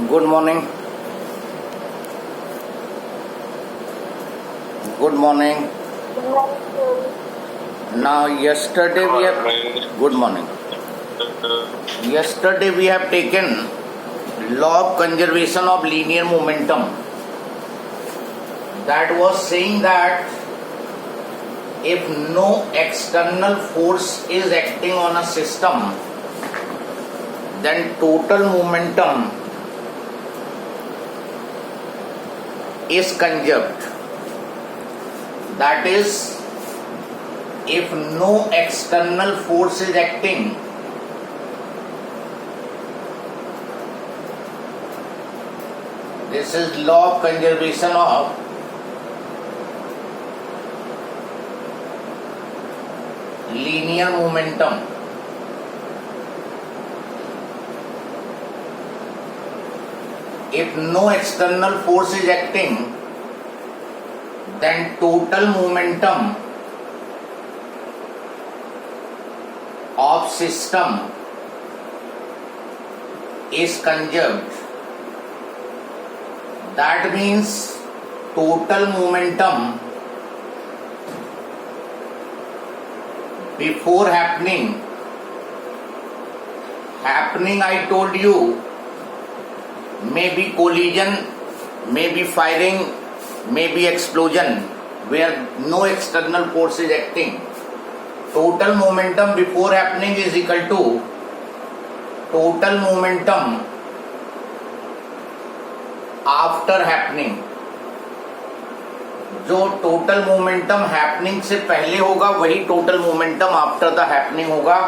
Good morning. Good morning. Now, yesterday we have. Good morning. Yesterday we have taken law of conservation of linear momentum. That was saying that if no external force is acting on a system, then total momentum is conserved. That is, if no external force is acting, this is law of conservation of linear momentum. If no external force is acting, then total momentum of system is conserved. That means total momentum before happening I told you, may be collision, may be firing, may be explosion, where no external force is acting. Total momentum before happening is equal to total momentum after happening. जो total momentum happening से पहले होगा वही total momentum after the happening होगा.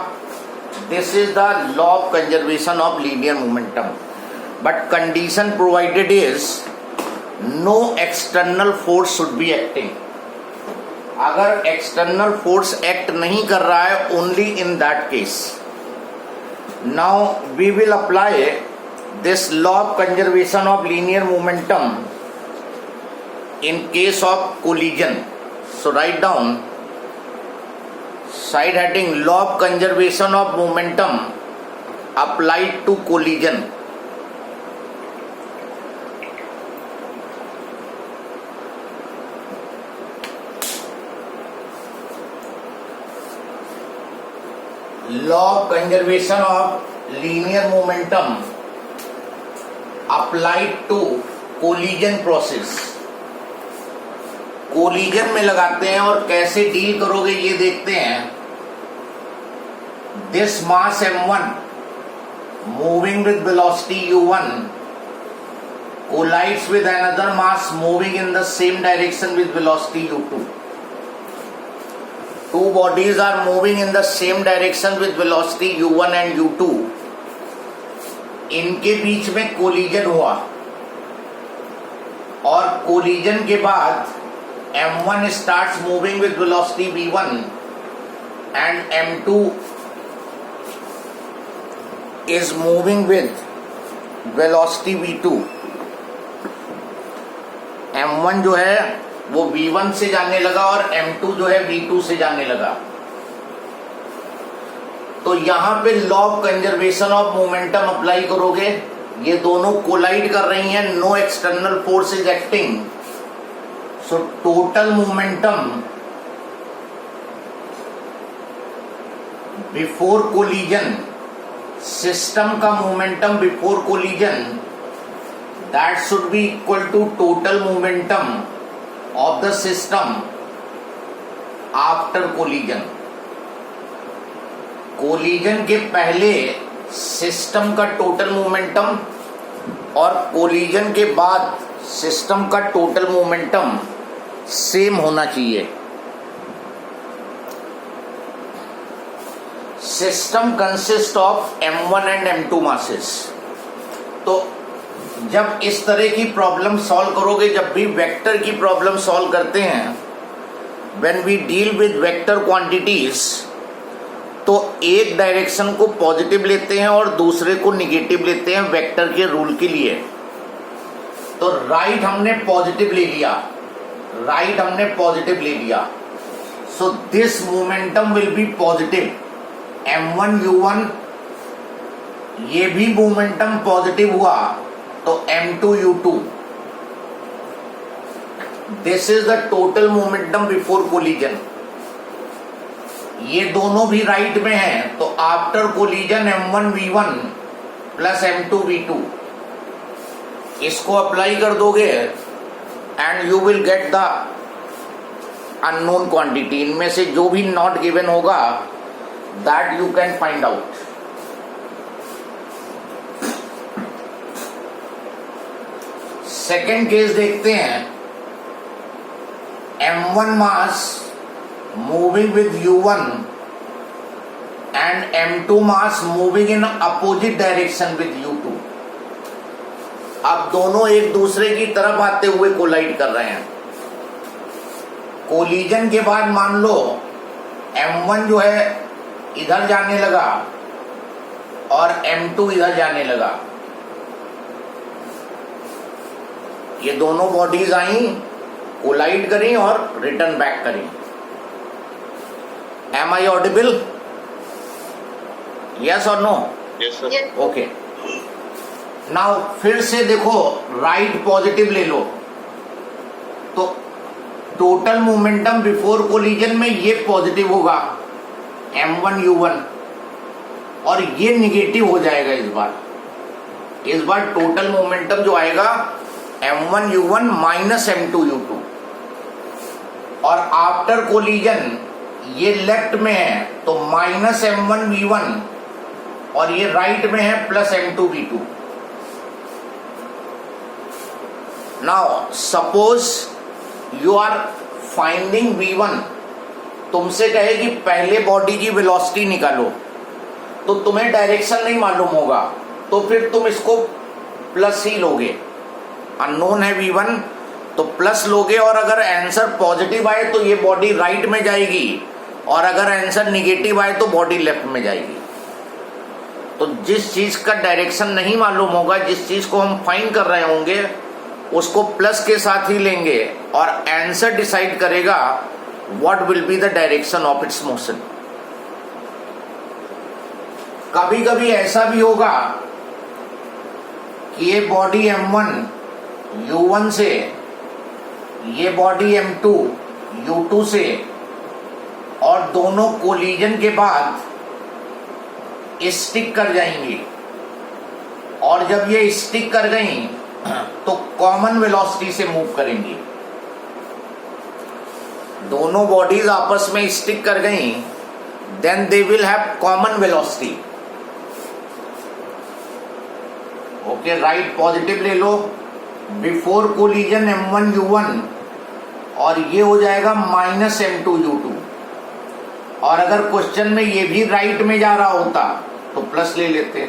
This is the law of conservation of linear momentum. But condition provided is no external force should be acting. अगर external force act नहीं कर रहा है, only in that case. Now we will apply this law of conservation of linear momentum in case of collision. So write down side heading law of conservation of momentum applied to collision. Law of conservation of linear momentum applied to collision process. Collision में लगाते हैं और कैसे deal करोगे ये देखते हैं. This mass m1 moving with velocity u1 collides with another mass moving in the same direction with velocity u2. Two bodies are moving in the same direction with velocity u1 and u2. इनके बीच में collision हुआ और collision के बाद m1 starts moving with velocity v1 and m2 is moving with velocity v2. m1 जो है वो v1 से जाने लगा और m2 जो है v2 से जाने लगा. तो यहां पे law of conservation of momentum apply करोगे. ये दोनों कोलाइड कर रही हैं, no external force is acting. So total momentum before collision, system का momentum before collision, that should be equal to total momentum of the system after collision. Collision के पहले system का टोटल मोमेंटम और collision के बाद system का total momentum same होना चाहिए. System consist of m1 and m2 masses. तो जब इस तरह की प्रॉब्लम सॉल्व करोगे, जब भी वेक्टर की प्रॉब्लम सॉल्व करते हैं, when we deal with vector quantities, तो एक डायरेक्शन को पॉजिटिव लेते हैं और दूसरे को निगेटिव लेते हैं वेक्टर के रूल के लिए. तो राइट हमने पॉजिटिव ले लिया, so this momentum will be positive. m1 u1 ये भी मोमेंटम पॉजिटिव हुआ तो M2U2, this is the total momentum before collision. ये दोनों भी राइट में हैं, तो after collision M1V1 plus M2V2, इसको अप्लाई कर दोगे and you will get the unknown quantity. इनमें से जो भी नॉट गिवन होगा that you can find out. Second case देखते हैं। M1 mass moving with U1 and M2 mass moving in opposite direction with U2। अब दोनों एक दूसरे की तरफ आते हुए कोलाइड कर रहे हैं। कोलिजन के बाद मान लो M1 जो है इधर जाने लगा और M2 इधर जाने लगा। ये दोनों बॉडीज आई, कोलाइड करी और रिटर्न बैक करी। Am I audible? यस और no? Yes sir. Okay, now फिर से देखो, राइट पॉजिटिव ले लो तो टोटल मोमेंटम बिफोर कोलिजन में ये पॉजिटिव होगा M1U1 और ये निगेटिव हो जाएगा। इस बार टोटल मोमेंटम जो आएगा M1U1 माइनस M2U2। और आफ्टर कोलिजन ये लेफ्ट में है तो माइनस M1V1 और ये राइट में है plus M2V2। Now suppose you are finding V1, तुमसे कहे कि पहले बॉडी की वेलोसिटी निकालो, तो तुम्हें डायरेक्शन नहीं मालूम होगा, तो फिर तुम इसको प्लस ही लोगे। अननोन है V1 तो प्लस लोगे, और अगर आंसर पॉजिटिव आए तो ये बॉडी राइट में जाएगी, और अगर आंसर निगेटिव आए तो बॉडी लेफ्ट में जाएगी। तो जिस चीज का डायरेक्शन नहीं मालूम होगा, जिस चीज को हम फाइंड कर रहे होंगे, उसको प्लस के साथ ही लेंगे और आंसर डिसाइड करेगा what will be the direction of its motion. कभी कभी ऐसा भी होगा कि ये बॉडी M1 U1 से, ये बॉडी M2 U2 से, और दोनों कोलिजन के बाद स्टिक कर जाएंगी, और जब ये स्टिक कर गई तो कॉमन वेलोसिटी से मूव करेंगी। दोनों बॉडीज आपस में स्टिक कर गई, then they will have common velocity. Okay, right positive ले लो, बिफोर कोलिजन M1U1 और ये हो जाएगा माइनस M2U2। और अगर क्वेश्चन में ये भी राइट में जा रहा होता तो प्लस ले लेते।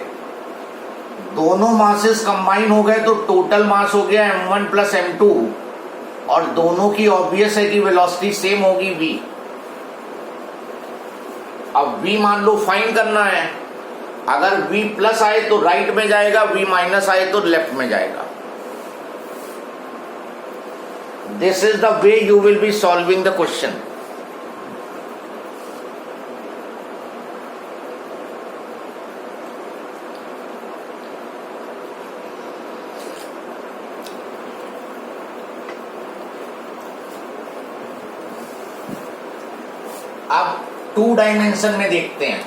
दोनों मासेस कंबाइन हो गए तो टोटल मास हो गया M1 प्लस M2, और दोनों की ऑब्वियस है कि वेलोसिटी सेम होगी V। अब V मान लो फाइंड करना है, अगर V प्लस आए तो राइट में जाएगा, V माइनस आए तो लेफ्ट में जाएगा। This is the way you will be solving the question. अब 2 डायमेंशन में देखते हैं।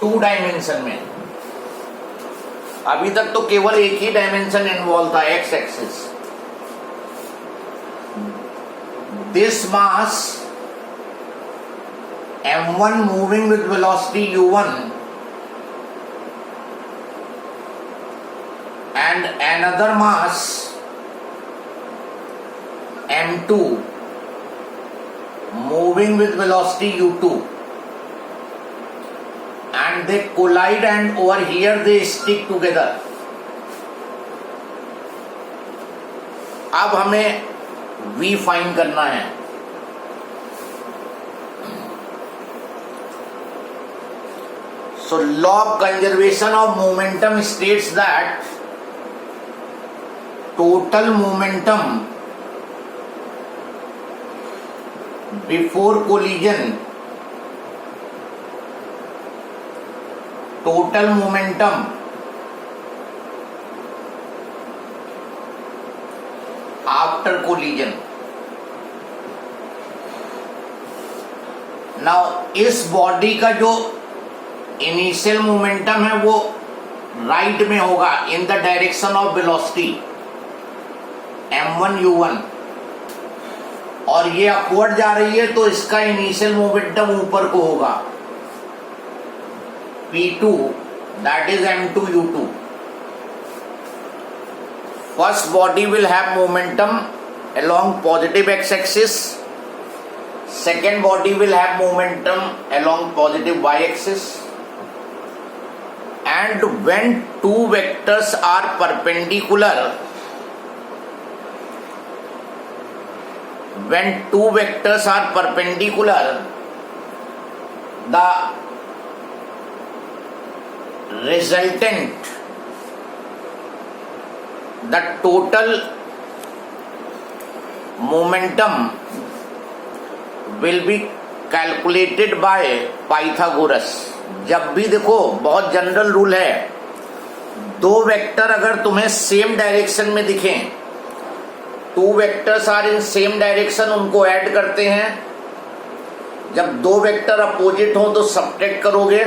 2 डायमेंशन में अभी तक तो केवल एक ही डायमेंशन इन्वॉल्व था, x axis. This mass M1 moving with velocity U1 and another mass M2 moving with velocity U2, and they collide, and over here they stick together. अब हमें V फाइंड करना है। So law of conservation of momentum states that total momentum before collision, total momentum after collision. Now इस body का जो initial momentum है वो right में होगा in the direction of velocity m1 u1, और ये अपवर्ड जा रही है तो इसका इनिशियल मोमेंटम ऊपर को होगा p2, that is m2 u2. First body will have momentum along positive x-axis. Second body will have momentum along positive y-axis. And when two vectors are perpendicular, the resultant, the total momentum will be calculated by Pythagoras. जब भी देखो, बहुत general rule है, दो vector अगर तुम्हें same direction में दिखें, two vectors are in same direction, उनको ऐड करते हैं. जब दो वेक्टर अपोजिट हो तो सब्ट्रैक्ट करोगे,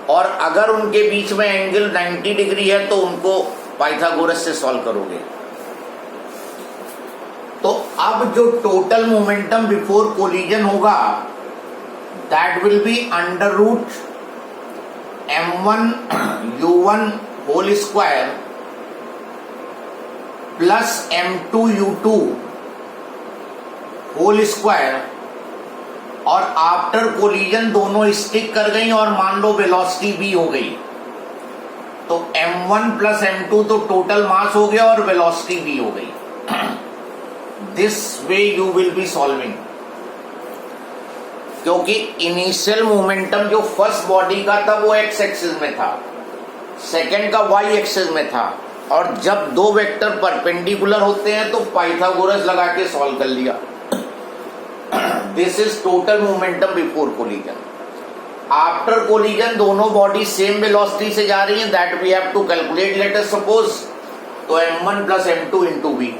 और अगर उनके बीच में एंगल 90 डिग्री है तो उनको पाइथागोरस से सॉल्व करोगे. तो अब जो टोटल मोमेंटम बिफोर कोलिजन होगा, that will be under root m1 u1 whole square plus m2 u2 whole square, और आफ्टर कोलिजन दोनों स्टिक कर गई और मान लो वेलोसिटी v हो गई, तो m1 प्लस m2 तो टोटल मास हो गया और वेलोसिटी v हो गई. This way you will be solving, क्योंकि इनिशियल मोमेंटम जो फर्स्ट बॉडी का था वो एक्स एक्सिस में था, सेकेंड का वाई एक्सिस में था, और जब दो वेक्टर परपेंडिकुलर होते हैं तो पाइथागोरस लगा के सॉल्व कर लिया. This is total momentum before collision. After collision दोनों बॉडी सेम वेलोसिटी से जा रही हैं, that we have to calculate. Let us suppose, तो m1 plus m2 into v.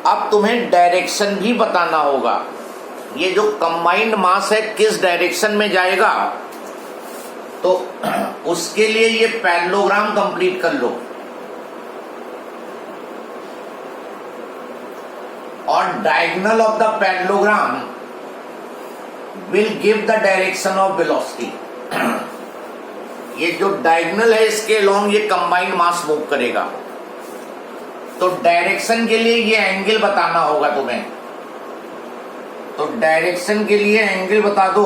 अब तुम्हें डायरेक्शन भी बताना होगा, ये जो कंबाइंड मास है किस डायरेक्शन में जाएगा, तो उसके लिए ये पैरेललोग्राम कंप्लीट कर लो. और diagonal of the parallelogram will give the direction of velocity. ये जो डायगोनल है इसके अलोंग ये कंबाइंड मास मूव करेगा, तो डायरेक्शन के लिए ये एंगल बताना होगा तुम्हें. तो डायरेक्शन के लिए एंगल बता दो,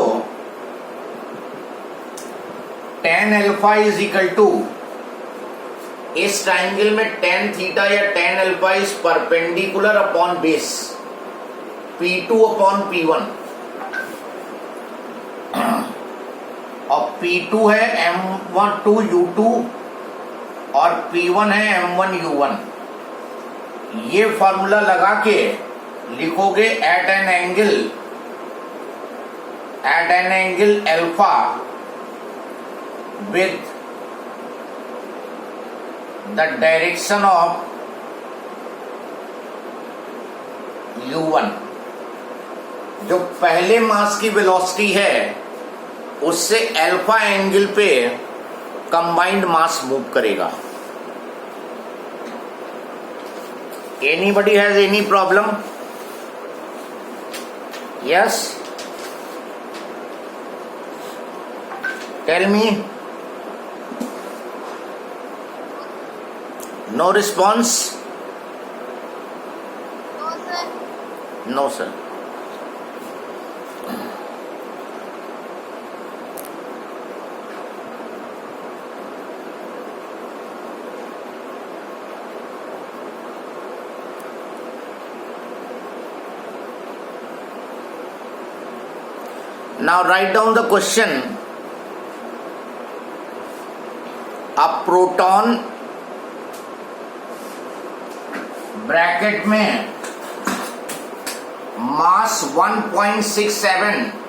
tan alpha is equal to, इस ट्राइंगल में tan थीटा या tan alpha is perpendicular upon base P2 अपॉन P1, और P2 है m1 u2 और P1 है m1 u1. ये फॉर्मूला लगा के लिखोगे at an angle alpha with the direction of u1. जो पहले मास की वेलोसिटी है उससे अल्फा एंगल पे कंबाइंड मास मूव करेगा. Anybody has any problem? Yes? Tell me. No response? No, sir. No, sir. Now write down the question. A proton bracket में मास 1.67 1.67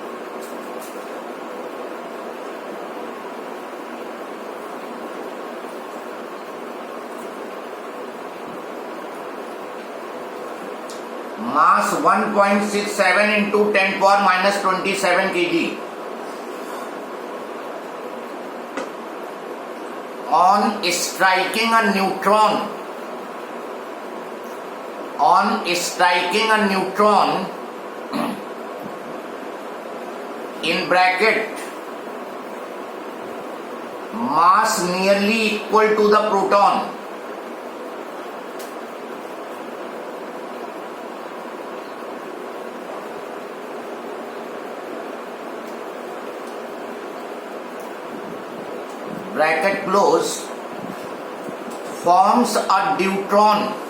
mass 1.67 into 10 power minus 27 kg. On striking a neutron, in bracket mass nearly equal to the proton, bracket close, forms a deuteron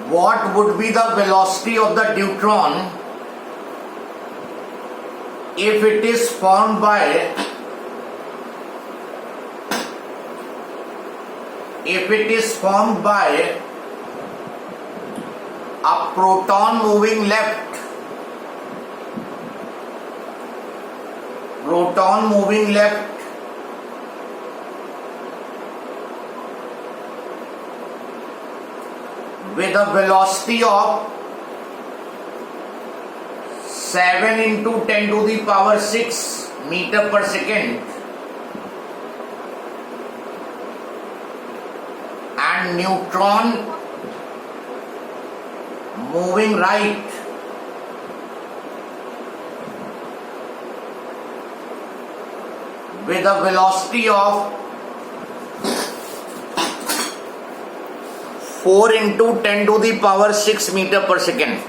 What would be the velocity of the deuteron if it is formed by a proton moving left with a velocity of 7 into 10 to the power 6 meter per second, and neutron moving right with a velocity of 4 into 10 to the power 6 meter per second.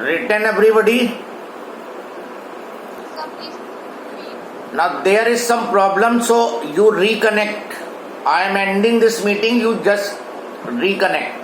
Written, everybody? Now there is some problem, so you reconnect. I am ending this meeting, you just reconnect.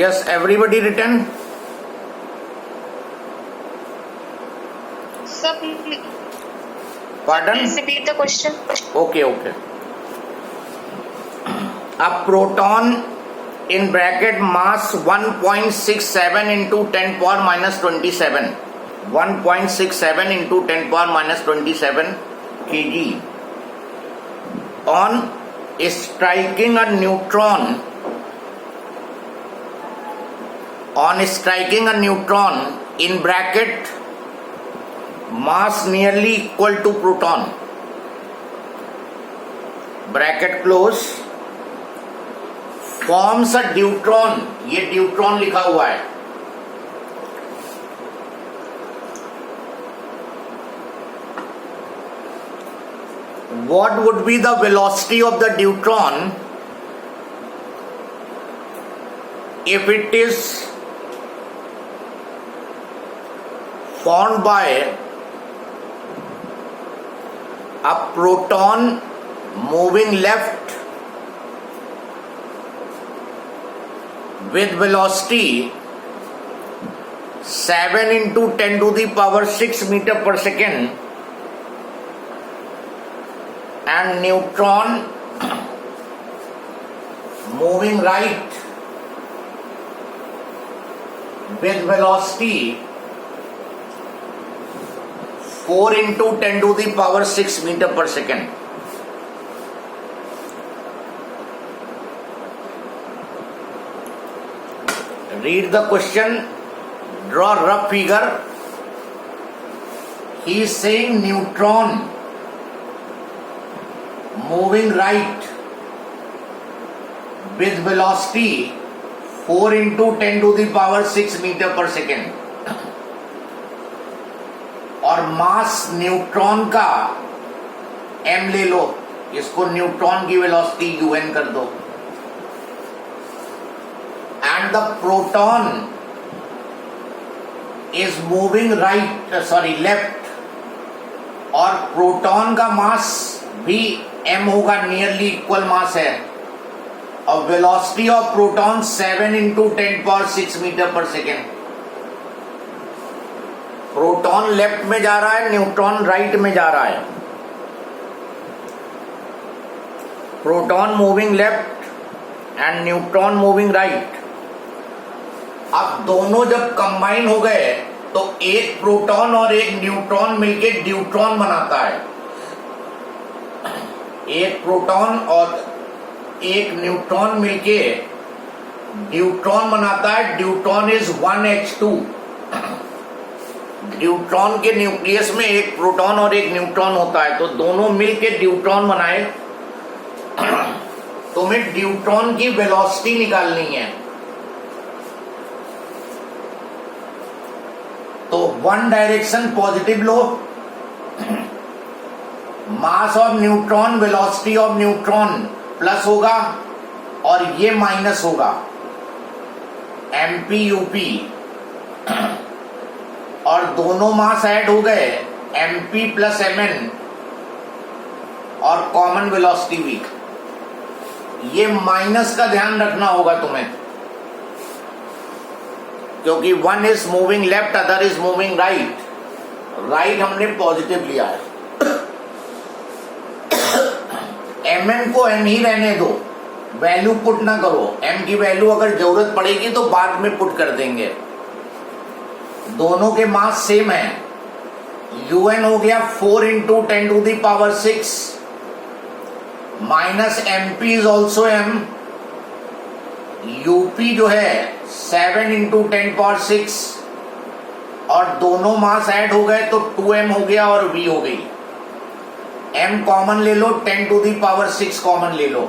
Yes, everybody written? Sir, Pardon? please repeat the question. Okay. A proton in bracket mass 1.67 into 10 power minus 27. 1.67 into 10 power minus 27 kg. On striking a neutron in bracket mass nearly equal to proton, bracket close, forms a deuteron. ये deuteron लिखा हुआ है. What would be the velocity of the deuteron if it is formed by a proton moving left with velocity 7 into 10 to the power 6 meter per second, and neutron moving right with velocity 4 into 10 to the power 6 meter per second. read the question, draw rough figure. He is saying neutron moving right with velocity 4 into 10 to the power 6 metre per second, और मास neutron का m ले लो, इसको neutron की velocity un कर दो, and the proton is moving left, और proton का मास भी m होगा, नियरली इक्वल मास है, और velocity of proton 7 into 10 power 6 metre per second. Proton left में जा रहा है, न्यूट्रॉन राइट में जा रहा है। Proton moving left and neutron moving right. अब दोनों जब कंबाइन हो गए तो एक प्रोटॉन और एक न्यूट्रॉन मिलके ड्यूट्रॉन बनाता है। एक प्रोटॉन और एक न्यूट्रॉन मिलके ड्यूट्रॉन बनाता है। Deuteron is 1h2। ड्यूट्रॉन के न्यूक्लियस में एक प्रोटॉन और एक न्यूट्रॉन होता है, तो दोनों मिलके ड्यूट्रॉन बनाए। तुम्हें ड्यूट्रॉन की वेलोसिटी निकालनी है, तो one direction positive low, mass of neutron velocity of neutron plus होगा और ये माइनस होगा, mp up, और दोनों मास ऐड हो गए mp प्लस mn, और कॉमन वेलोसिटी भी। ये माइनस का ध्यान रखना होगा तुम्हें, क्योंकि one is moving left, other is moving right. Right हमने पॉजिटिव लिया है। mn को m ही रहने दो, वैल्यू पुट ना करो। m की वैल्यू अगर जरूरत पड़ेगी तो बाद में पुट कर देंगे। दोनों के मास सेम है। un हो गया 4 into 10 to the power 6 minus mp is also m। up जो है 7 into 10 power 6, और दोनों मास ऐड हो गए तो 2m हो गया और v हो गई। m कॉमन ले लो, 10 to the power 6 कॉमन ले लो।